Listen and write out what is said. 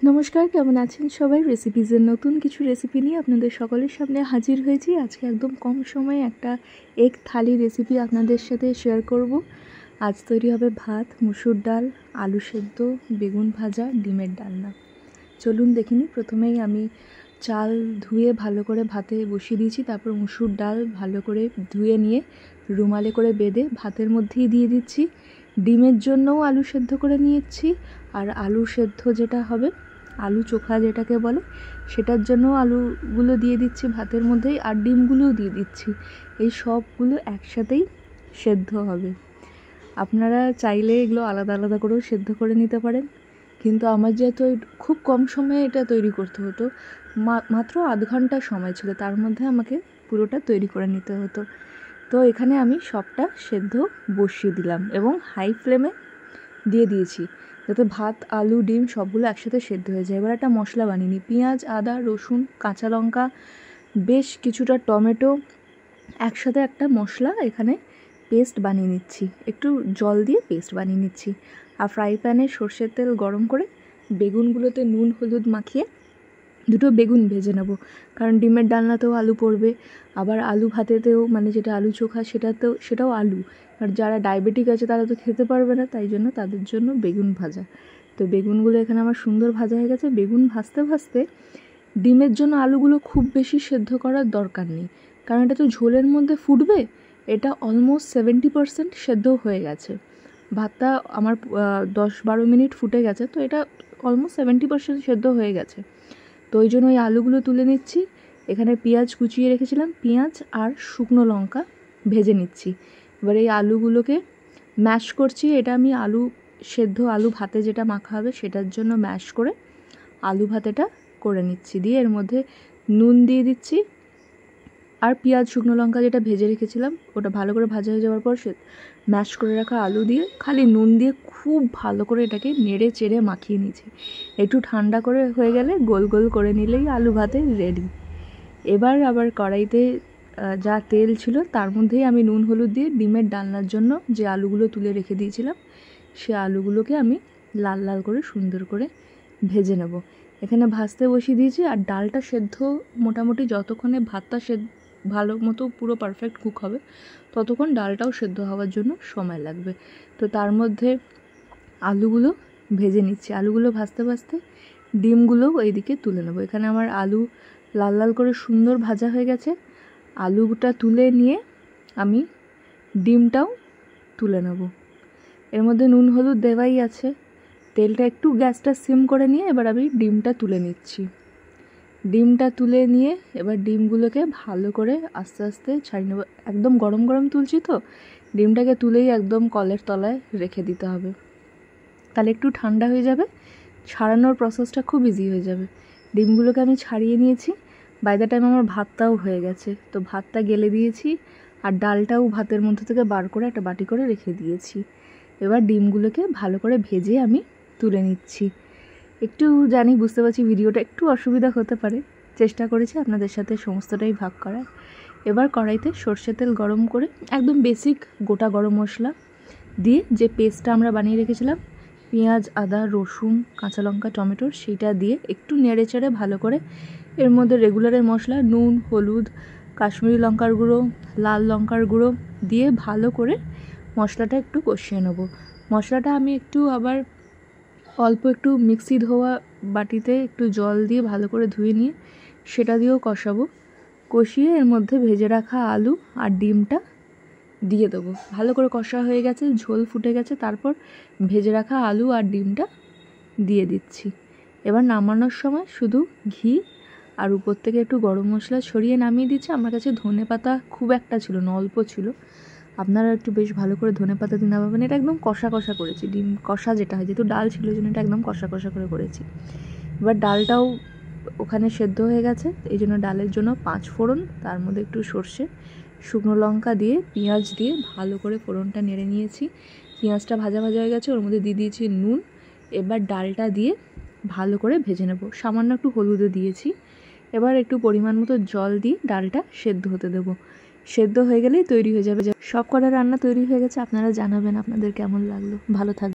নমস্কার, কেমন আছেন সবাই? রেসিপিজের নতুন কিছু রেসিপি নিয়ে আপনাদের সকলের সামনে হাজির হয়েছি। আজকে একদম কম সময়ে একটা এগ থালি রেসিপি আপনাদের সাথে শেয়ার করব। আজ তৈরি হবে ভাত, মুসুর ডাল, আলু সেদ্ধ, বেগুন ভাজা, ডিমের ডালনা। চলুন দেখিনি। প্রথমেই আমি চাল ধুয়ে ভালো করে ভাতে বসিয়ে দিয়েছি। তারপর মুসুর ডাল ভালো করে ধুয়ে নিয়ে রুমালে করে বেঁধে ভাতের মধ্যেই দিয়ে দিচ্ছি। ডিমের জন্যও আলু সেদ্ধ করে নিয়েছি। আর আলু সেদ্ধ যেটা হবে, আলু চোখা যেটাকে বলে, সেটার জন্য আলুগুলো দিয়ে দিচ্ছি ভাতের মধ্যেই, আর ডিমগুলোও দিয়ে দিচ্ছি। এই সবগুলো একসাথেই সেদ্ধ হবে। আপনারা চাইলে এগুলো আলাদা আলাদা করেও সেদ্ধ করে নিতে পারেন, কিন্তু আমার যেহেতু খুব কম সময়ে এটা তৈরি করতে হতো, মাত্র আধ ঘন্টা সময় ছিল, তার মধ্যে আমাকে পুরোটা তৈরি করে নিতে হতো। তো এখানে আমি সবটা সেদ্ধ বসিয়ে দিলাম এবং হাই ফ্লেমে দিয়ে দিয়েছি, যাতে ভাত, আলু, ডিম সবগুলো একসাথে সেদ্ধ হয়ে যায়। এবার একটা মশলা বানিয়ে নিই। পেঁয়াজ, আদা, রসুন, কাঁচা লঙ্কা, বেশ কিছুটা টমেটো, একসাথে একটা মশলা এখানে পেস্ট বানিয়ে নিচ্ছি। একটু জল দিয়ে পেস্ট বানিয়ে নিচ্ছি। আর ফ্রাই প্যানে সর্ষের তেল গরম করে বেগুনগুলোতে নুন হলুদ মাখিয়ে দুটো বেগুন ভেজে নেব, কারণ ডিমের ডালনাতেও আলু পড়বে, আবার আলু ভাতেতেও, মানে যেটা আলু চোখা সেটাও আলু। আর যারা ডায়াবেটিক আছে তারা তো খেতে পারবে না, তাই জন্য তাদের জন্য বেগুন ভাজা। তো বেগুনগুলো এখানে আমার সুন্দর ভাজা হয়ে গেছে। বেগুন ভাজতে ভাজতে ডিমের জন্য আলুগুলো খুব বেশি সেদ্ধ করার দরকার নেই, কারণ এটা তো ঝোলের মধ্যে ফুটবে। এটা অলমোস্ট 70% সেদ্ধ হয়ে গেছে। ভাতটা আমার 10-12 মিনিট ফুটে গেছে, তো এটা অলমোস্ট 70% সেদ্ধ হয়ে গেছে। তো ওই জন্য ওই আলুগুলো তুলে নিচ্ছি। এখানে পেঁয়াজ কুচিয়ে রেখেছিলাম, পেঁয়াজ আর শুকনো লঙ্কা ভেজে নিচ্ছি। এবার এই আলুগুলোকে ম্যাশ করছি। এটা আমি আলু সেদ্ধ, আলু ভাতে যেটা মাখা হবে সেটার জন্য ম্যাশ করে আলু ভাতেটা করে নিচ্ছি। দিয়ে এর মধ্যে নুন দিয়ে দিচ্ছি, আর পেঁয়াজ শুকনো লঙ্কা যেটা ভেজে রেখেছিলাম ওটা ভালো করে ভাজা হয়ে যাওয়ার পর সে ম্যাশ করে রাখা আলু দিয়ে খালি নুন দিয়ে খুব ভালো করে এটাকে নেড়ে চেড়ে মাখিয়ে নিয়েছি। একটু ঠান্ডা করে হয়ে গেলে গোল গোল করে নিলেই আলু ভাতে রেডি। এবার আবার কড়াইতে যা তেল ছিল তার মধ্যেই আমি নুন হলুদ দিয়ে ডিমের ডালনার জন্য যে আলুগুলো তুলে রেখে দিয়েছিলাম সে আলুগুলোকে আমি লাল লাল করে সুন্দর করে ভেজে নেব। এখানে ভাজতে বসিয়ে দিয়েছি। আর ডালটা সেদ্ধ মোটামুটি যতক্ষণে ভাতটা ভালো মতো পুরো পারফেক্ট কুক হবে, ততক্ষণ ডালটাও সেদ্ধ হওয়ার জন্য সময় লাগবে। তো তার মধ্যে আলুগুলো ভেজে নিচ্ছি। আলুগুলো ভাজতে ভাজতে ডিমগুলোও এইদিকে তুলে নেবো। এখানে আমার আলু লাল লাল করে সুন্দর ভাজা হয়ে গেছে। আলুটা তুলে নিয়ে আমি ডিমটাও তুলে নেব। এর মধ্যে নুন হলুদ দেওয়াই আছে। তেলটা একটু গ্যাসটা সিম করে নিয়ে এবার আমি ডিমটা তুলে নিচ্ছি। ডিমটা তুলে নিয়ে এবার ডিমগুলোকে ভালো করে আস্তে আস্তে ছাড়িয়ে নেব। একদম গরম গরম তুলছি, তো ডিমটাকে তুলেই একদম কলের তলায় রেখে দিতে হবে, তাহলে একটু ঠান্ডা হয়ে যাবে, ছাড়ানোর প্রসেসটা খুব ইজি হয়ে যাবে। ডিমগুলোকে আমি ছাড়িয়ে নিয়েছি। বাই দ্য টাইম আমার ভাতটাও হয়ে গেছে। তো ভাতটা গেলে দিয়েছি, আর ডালটাও ভাতের মধ্যে থেকে বার করে একটা বাটি করে রেখে দিয়েছি। এবার ডিমগুলোকে ভালো করে ভেজে আমি তুলে নিচ্ছি। একটু জানি, বুঝতে পারছি ভিডিওটা একটু অসুবিধা হতে পারে, চেষ্টা করেছি আপনাদের সাথে সমস্তটাই ভাগ করার। এবার কড়াইতে সর্ষের তেল গরম করে একদম বেসিক গোটা গরম মশলা দিয়ে যে পেস্টটা আমরা বানিয়ে রেখেছিলাম, পেঁয়াজ, আদা, রসুন, কাঁচা লঙ্কা, টমেটোর, সেইটা দিয়ে একটু নেড়ে চেড়ে ভালো করে এর মধ্যে রেগুলারের মশলা নুন হলুদ, কাশ্মীরি লঙ্কার গুঁড়ো, লাল লঙ্কার গুঁড়ো দিয়ে ভালো করে মশলাটা একটু কষিয়ে নেব। মশলাটা আমি একটু আবার অল্প একটু মিক্সি ধোয়া বাটিতে একটু জল দিয়ে ভালো করে ধুয়ে নিয়ে সেটা দিয়েও কষাবো। কষিয়ে এর মধ্যে ভেজে রাখা আলু আর ডিমটা দিয়ে দেবো। ভালো করে কষা হয়ে গেছে, ঝোল ফুটে গেছে, তারপর ভেজে রাখা আলু আর ডিমটা দিয়ে দিচ্ছি। এবার নামানোর সময় শুধু ঘি আর উপর থেকে একটু গরম মশলা ছড়িয়ে নামিয়ে দিচ্ছি। আমার কাছে ধনেপাতা খুব একটা ছিল না, অল্প ছিল। আপনারা একটু বেশ ভালো করে ধনেপাতা দিয়ে নামাবেন। এটা একদম কষা কষা করেছি, ডিম কষা যেটা হয়, যেহেতু ডাল ছিল জন্য এটা একদম কষা কষা করে করেছি। এবার ডালটাও ওখানে সেদ্ধ হয়ে গেছে, এই জন্য ডালের জন্য 5 ফোড়ন, তার মধ্যে একটু সর্ষে, শুকনো লঙ্কা দিয়ে পেঁয়াজ দিয়ে ভালো করে ফোড়নটা নেড়ে নিয়েছি। পেঁয়াজটা ভাজা ভাজা হয়ে গেছে, ওর মধ্যে দিয়ে দিয়েছি নুন। এবার ডালটা দিয়ে ভালো করে ভেজে নেব। সামান্য একটু হলুদও দিয়েছি। এবার একটু পরিমাণ মতো জল দিয়ে ডালটা সেদ্ধ হতে দেবো। সেদ্ধ হয়ে গেলেই তৈরি হয়ে যাবে। সব কটা রান্না তৈরি হয়ে গেছে। আপনারা জানাবেন আপনাদের কেমন লাগলো। ভালো থাকবেন।